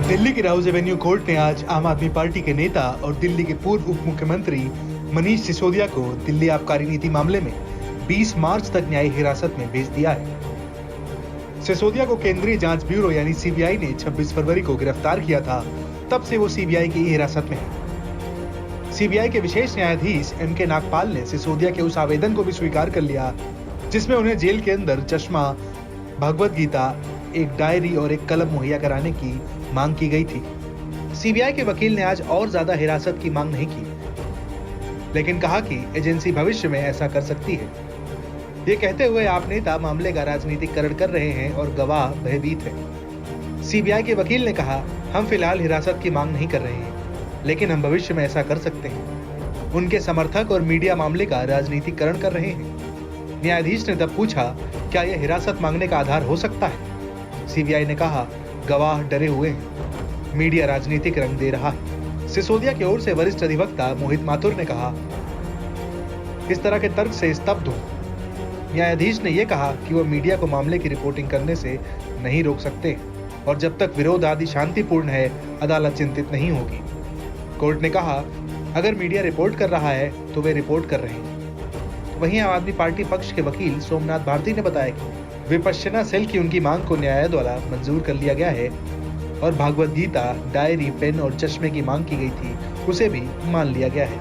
दिल्ली की Rouse Avenue court ने आज आम आदमी पार्टी के नेता और दिल्ली के पूर्व उप मुख्यमंत्री मनीष सिसोदिया को दिल्ली आबकारी नीति मामले में 20 मार्च तक न्यायिक हिरासत में भेज दिया है। सिसोदिया को केंद्रीय जांच ब्यूरो यानी सीबीआई ने 26 फरवरी को गिरफ्तार किया था। तब से वो सीबीआई की हिरासत में है। सीबीआई के विशेष न्यायाधीश एम.के. नागपाल ने सिसोदिया के उस आवेदन को भी स्वीकार कर लिया जिसमें उन्हें जेल के अंदर चश्मा, भगवत गीता, एक डायरी और एक कलम मुहैया कराने की मांग की गई थी। सीबीआई के वकील ने आज और ज्यादा हिरासत की मांग नहीं की, लेकिन कहा कि एजेंसी भविष्य में ऐसा कर सकती है। ये कहते हुए आप नेता मामले का राजनीतिकरण कर रहे हैं और गवाह भयभीत है। सीबीआई के वकील ने कहा, हम फिलहाल हिरासत की मांग नहीं कर रहे हैं, लेकिन हम भविष्य में ऐसा कर सकते हैं। उनके समर्थक और मीडिया मामले का राजनीतिकरण कर रहे हैं। न्यायाधीश ने तब पूछा, क्या यह हिरासत मांगने का आधार हो सकता है? सीबीआई ने कहा, गवाह डरे हुए हैं, मीडिया राजनीतिक रंग दे रहा है। सिसोदिया की ओर से वरिष्ठ अधिवक्ता मोहित माथुर ने कहा, इस तरह के तर्क से स्तब्ध हूं। न्यायाधीश ने यह कहा कि वह मीडिया को मामले की रिपोर्टिंग करने से नहीं रोक सकते और जब तक विरोध आदि शांतिपूर्ण है, अदालत चिंतित नहीं होगी। कोर्ट ने कहा, अगर मीडिया रिपोर्ट कर रहा है तो वे रिपोर्ट कर रहे हैं। वहीं आम आदमी पार्टी पक्ष के वकील सोमनाथ भारती ने बताया कि विपश्यना सेल की उनकी मांग को न्यायालय द्वारा मंजूर कर लिया गया है और भागवत गीता, डायरी, पेन और चश्मे की मांग की गई थी, उसे भी मान लिया गया है।